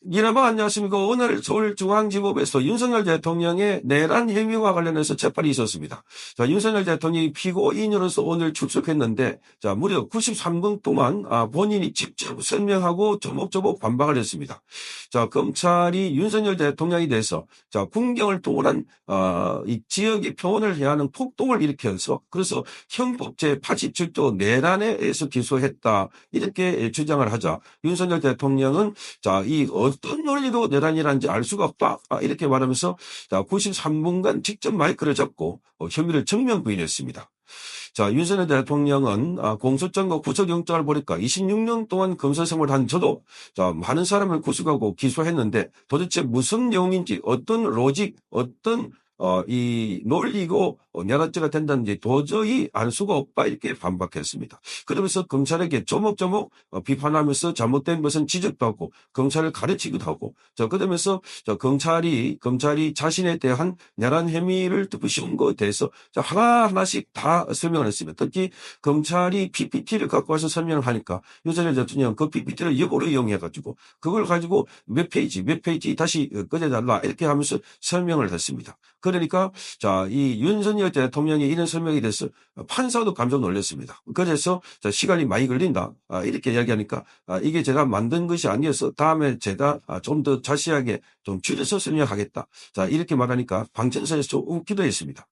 여러분 안녕하십니까. 오늘 서울중앙지법에서 윤석열 대통령의 내란 혐의와 관련해서 재판이 있었습니다. 자, 윤석열 대통령이 피고인으로서 오늘 출석했는데, 자, 무려 93분 동안 본인이 직접 설명하고 조목조목 반박을 했습니다. 자, 검찰이 윤석열 대통령에 대해서 자, 군경을 동원한 이 지역의 평온을 해야 하는 폭동을 일으켜서 그래서 형법 제87조 내란에 의해서 기소했다 이렇게 주장을 하자 윤석열 대통령은 자, 이 어떤 논리로 내란이라는지 알 수가 없다. 이렇게 말하면서 자, 93분간 직접 마이크를 잡고 혐의를 정면 부인했습니다. 자, 윤석열 대통령은 공소장과 구속영장을 보니까 26년 동안 검사 생활을 한 저도 자, 많은 사람을 구속하고 기소했는데 도대체 무슨 내용인지 어떤 로직, 어떤 이 논리고 내란죄가 된다는지 도저히 알 수가 없다 이렇게 반박했습니다. 그러면서 검찰에게 조목조목 비판하면서 잘못된 것은 지적도 하고 검찰을 가르치기도 하고 자 그러면서 검찰이 자신에 대한 내란 혐의를 덮으신 것에 대해서 하나하나씩 다 설명을 했습니다. 특히 검찰이 PPT를 갖고 와서 설명을 하니까 윤석열 대통령 그 PPT를 역으로 이용해가지고 그걸 가지고 몇 페이지 다시 꺼내달라 이렇게 하면서 설명을 했습니다. 그러니까 자, 이 윤석열 대통령이 이런 설명이 돼서 판사도 깜짝 놀랐습니다. 그래서 자, 시간이 많이 걸린다. 이렇게 이야기하니까 이게 제가 만든 것이 아니어서 다음에 제가 좀 더 자세하게 좀 줄여서 설명하겠다. 자, 이렇게 말하니까 방청석에서 좀 웃기도 했습니다.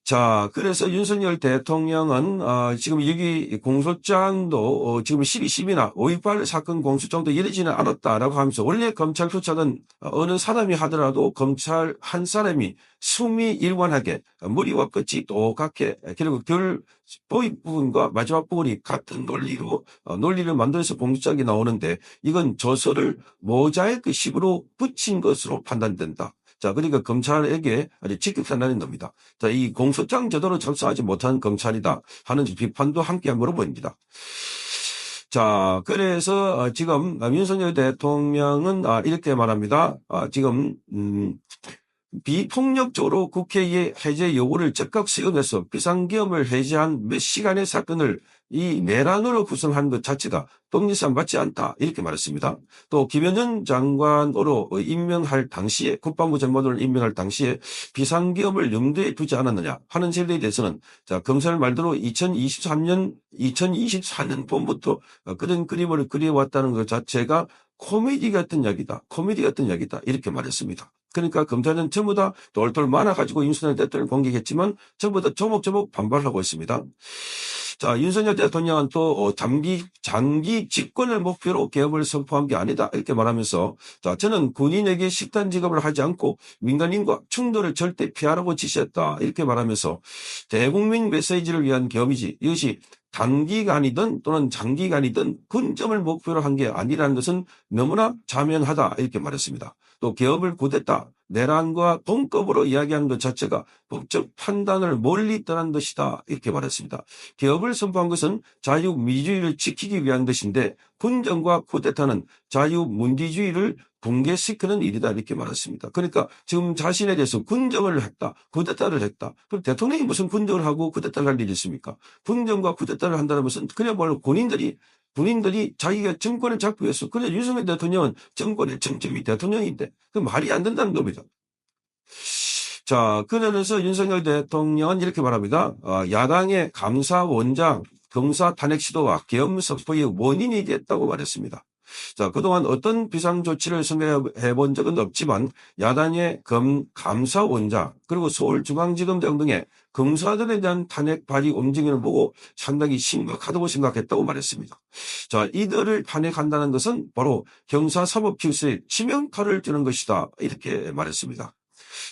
자, 그래서 윤석열 대통령은 지금 여기 공소장도 지금 12심이나 5.18 사건 공소장도 이르지는 않았다라고 하면서 원래 검찰 수사는 어느 사람이 하더라도 검찰 한 사람이 숨이 일관하게 머리와 끝이 똑같게 그리고 도입 부분과 마지막 부분이 같은 논리를 만들어서 공소장이 나오는데 이건 저서를 모자이크식으로 붙인 것으로 판단된다. 자, 그러니까 검찰에게 아주 직격탄나는 겁니다. 자, 이 공소장 제대로 작성하지 못한 검찰이다 하는 비판도 함께 물어봅니다. 자, 그래서 지금 윤석열 대통령은 이렇게 말합니다. 지금 비폭력적으로 국회의 해제 요구를 즉각 수용해서 비상계엄을 해제한 몇 시간의 사건을 이 내란으로 구성한 것 자체가 법리상 맞지 않다 이렇게 말했습니다. 또 김현정 장관으로 임명할 당시에 국방부 장관으로 임명할 당시에 비상계엄을 염두에 두지 않았느냐 하는 질문에 대해서는 자 검찰 말대로 2024년 봄부터 그런 그림을 그려왔다는 것 자체가 코미디 같은 이야기다 이렇게 말했습니다. 그러니까 검찰은 전부 다 돌돌 많아가지고 윤석열 대통령을 공격했지만 전부 다 조목조목 반발하고 있습니다. 자, 윤석열 대통령은 또 장기 집권을 목표로 개업을 선포한 게 아니다 이렇게 말하면서 자, 저는 군인에게 식단 지급을 하지 않고 민간인과 충돌을 절대 피하라고 지시했다 이렇게 말하면서 대국민 메시지를 위한 개업이지 이것이 단기간이든 또는 장기간이든 군점을 목표로 한 게 아니라는 것은 너무나 자명하다 이렇게 말했습니다. 또 개업을 곧했다. 내란과 동급으로 이야기하는 것 자체가 법적 판단을 멀리 떠난 것이다 이렇게 말했습니다. 개업을 선포한 것은 자유민주주의를 지키기 위한 것인데 군정과 쿠데타는 자유민주주의를 붕괴시키는 일이다 이렇게 말했습니다. 그러니까 지금 자신에 대해서 군정을 했다. 쿠데타를 했다. 그럼 대통령이 무슨 군정을 하고 쿠데타를 할 일이 있습니까? 군정과 쿠데타를 한다는 것은 그야말로 군인들이 자기가 정권을 잡기 위해서 그래 윤석열 대통령은 정권의 정점이 대통령인데 그 말이 안 된다는 겁니다. 자, 그러면서 윤석열 대통령은 이렇게 말합니다. 야당의 감사원장 검사 탄핵 시도와 계엄 선포의 원인이 됐다고 말했습니다. 자, 그동안 어떤 비상조치를 생각해 본 적은 없지만 야당의 감사원장 그리고 서울중앙지검장 등의 검사들에 대한 탄핵 발의 움직임을 보고 상당히 심각하다고 생각했다고 말했습니다. 자, 이들을 탄핵한다는 것은 바로 형사사법질서에 치명타를 주는 것이다 이렇게 말했습니다.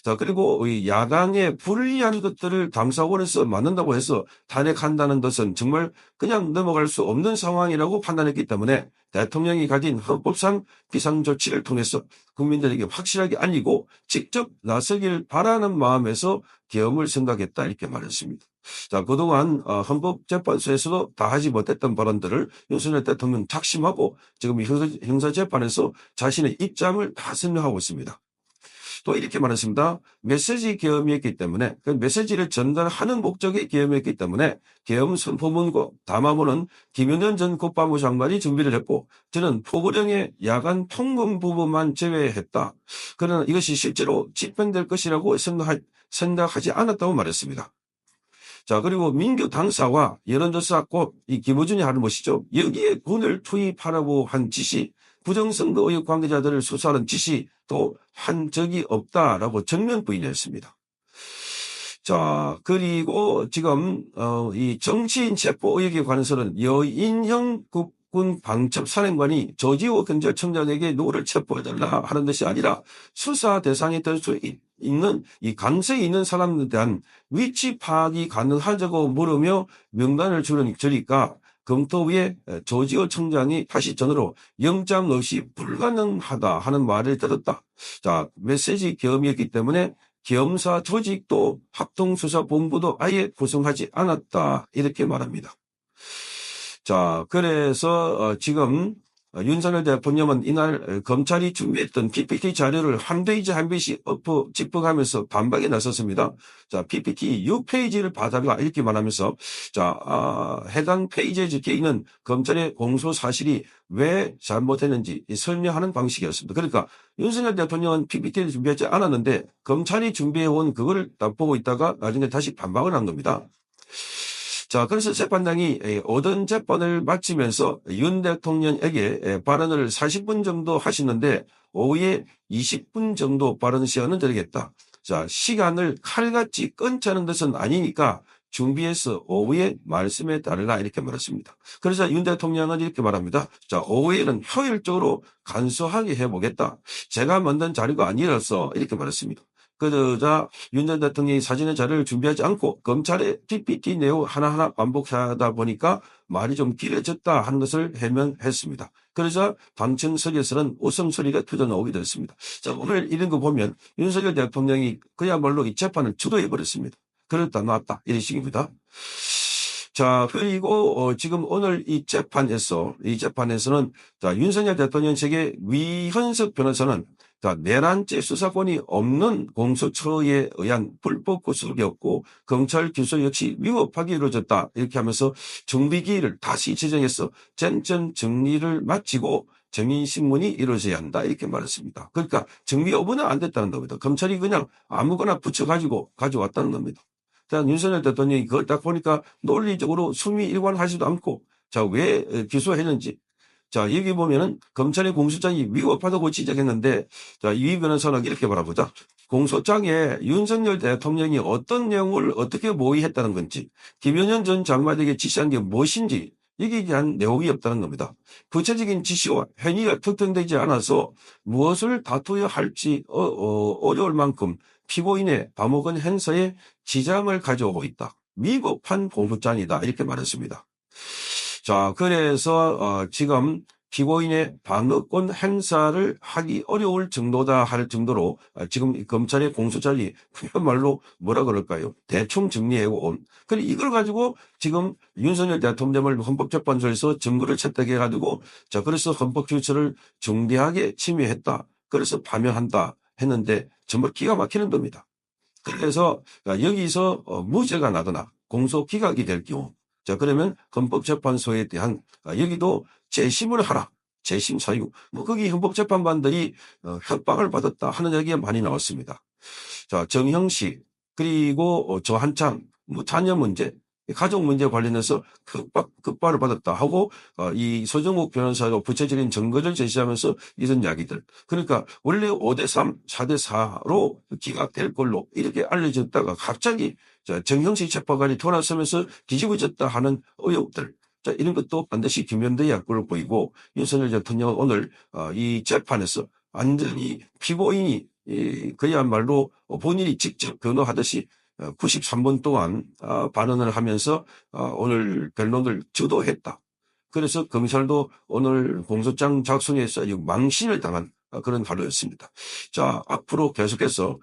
자, 그리고 이 야당의 불리한 것들을 감사원에서 만든다고 해서 탄핵한다는 것은 정말 그냥 넘어갈 수 없는 상황이라고 판단했기 때문에 대통령이 가진 헌법상 비상조치를 통해서 국민들에게 확실하게 알리고 직접 나서길 바라는 마음에서 계엄을 생각했다 이렇게 말했습니다. 자, 그동안 헌법재판소에서도 다 하지 못했던 발언들을 윤석열 대통령 작심하고 지금 형사재판에서 자신의 입장을 다 설명하고 있습니다. 또 이렇게 말했습니다. 메시지 계엄이었기 때문에 그 메시지를 전달하는 목적의 계엄이었기 때문에 계엄 선포문과 담화문은 김영현 전 국방부 장관이 준비를 했고 저는 포고령의 야간 통금 부분만 제외했다. 그러나 이것이 실제로 집행될 것이라고 생각하지 않았다고 말했습니다. 자, 그리고 민주 당사와 여론조사 꼭 이 김어준이 하는 것이죠. 여기에 군을 투입하라고 한 지시, 부정선거 의혹 관계자들을 수사하는 지시도 한 적이 없다라고 정면 부인했습니다. 자, 그리고 지금 이 정치인 체포 의혹에 관해서는 여인형 국군 방첩사령관이 조지호 경찰청장에게 누구를 체포해달라 하는 것이 아니라 수사 대상이 될 수 있는 이 강세에 있는 사람에 대한 위치 파악이 가능하다고 물으며 명단을 주니까 검토위에 조지호 청장이 다시 전으로 영장 없이 불가능하다 하는 말을 들었다. 자, 메시지 계엄이었기 때문에 계엄사 조직도 합동수사본부도 아예 구성하지 않았다. 이렇게 말합니다. 자, 그래서 지금 윤석열 대통령은 이날 검찰이 준비했던 PPT 자료를 한 페이지 한 페이지 짚어가면서 반박에 나섰습니다. 자, PPT 6페이지를 봐달라 이렇게 말하면서 자, 해당 페이지에 적혀있는 검찰의 공소 사실이 왜 잘못했는지 설명하는 방식이었습니다. 그러니까 윤석열 대통령은 PPT를 준비하지 않았는데 검찰이 준비해온 그거를 보고 있다가 나중에 다시 반박을 한 겁니다. 자, 그래서 재판장이 오전 재판을 마치면서 윤 대통령에게 발언을 40분 정도 하시는데 오후에 20분 정도 발언 시간을 드리겠다. 자, 시간을 칼같이 끊자는 것은 아니니까 준비해서 오후에 말씀해 달라 이렇게 말했습니다. 그래서 윤 대통령은 이렇게 말합니다. 자, 오후에는 효율적으로 간소하게 해보겠다. 제가 만든 자료가 아니라서 이렇게 말했습니다. 그러자 윤 전 대통령이 사진의 자료를 준비하지 않고 검찰의 PPT 내용 하나하나 반복하다 보니까 말이 좀 길어졌다 하는 것을 해명했습니다. 그러자 방청석에서는 웃음소리가 터져나오게 됐습니다. 자, 오늘 이런 거 보면 윤석열 대통령이 그야말로 이 재판을 주도해버렸습니다. 그랬다 놨다 이런 식입니다. 자, 그리고 지금 오늘 이 재판에서는 자, 윤석열 대통령 측의 위헌석 변호사는 자, 내란죄 수사권이 없는 공수처에 의한 불법 구속이었고 검찰 기소 역시 위법하게 이루어졌다 이렇게 하면서 정비기일을 다시 지정해서 쟁점 정리를 마치고 정인신문이 이루어져야 한다 이렇게 말했습니다. 그러니까 정비 여부는 안 됐다는 겁니다. 검찰이 그냥 아무거나 붙여가지고 가져왔다는 겁니다. 자, 윤석열 대통령이 그걸 딱 보니까 논리적으로 숨이 일관하지도 않고 자, 왜 기소했는지 자, 여기 보면은 검찰의 공소장이 위법하다고 지적했는데 자, 이 변호사는 이렇게 바라보자. 공소장에 윤석열 대통령이 어떤 내용을 어떻게 모의했다는 건지 김영현 전 장관에게 지시한 게 무엇인지 여기에 대한 내용이 없다는 겁니다. 구체적인 지시와 행위가 특정되지 않아서 무엇을 다투어야 할지 어려울 만큼 피고인의 감옥은 행사에 지장을 가져오고 있다. 위법한 공소장이다. 이렇게 말했습니다. 자, 그래서 지금 피고인의 방어권 행사를 하기 어려울 정도다 할 정도로 지금 검찰의 공소장이 그야말로 뭐라 그럴까요? 대충 정리해온. 그리고 이걸 가지고 지금 윤석열 대통령을 헌법재판소에서 증거를 채택해가지고 자, 그래서 헌법질서를 중대하게 침해했다. 그래서 파면한다 했는데 정말 기가 막히는 겁니다. 그래서 여기서 무죄가 나거나 공소 기각이 될 경우 자, 그러면 헌법재판소에 대한 여기도 재심을 하라. 재심 사유. 거기 헌법재판관들이 협박을 받았다 하는 얘기가 많이 나왔습니다. 자, 정형 씨, 그리고 저한창, 자녀 문제, 가족 문제 관련해서 급박을 받았다 하고 이 소정욱 변호사가 구체적인 증거를 제시하면서 이런 이야기들. 그러니까 원래 5대3, 4대4로 기각될 걸로 이렇게 알려졌다가 갑자기 정형식 재판관이 돌아서면서 뒤집어졌다 하는 의혹들. 자, 이런 것도 반드시 규명돼야 할 걸로 보이고 윤석열 대통령은 오늘 이 재판에서 완전히 피고인이 그야말로 본인이 직접 변호하듯이 93분 동안 발언을 하면서 오늘 변론을 주도했다. 그래서 검찰도 오늘 공소장 작성에서 망신을 당한 그런 하루였습니다. 자, 앞으로 계속해서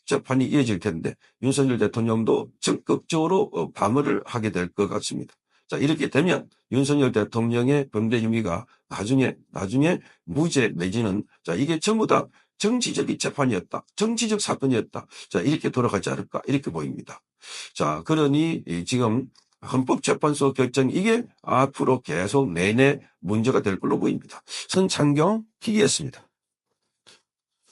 재판이 이어질 텐데 윤석열 대통령도 적극적으로 방어를 하게 될 것 같습니다. 자, 이렇게 되면 윤석열 대통령의 범죄 혐의가 나중에 무죄 내지는 자, 이게 전부 다 정치적인 재판이었다. 정치적 사건이었다. 자, 이렇게 돌아가지 않을까? 이렇게 보입니다. 자, 그러니 지금 헌법재판소 결정 이게 앞으로 계속 내내 문제가 될 걸로 보입니다. 선창경 기기였습니다.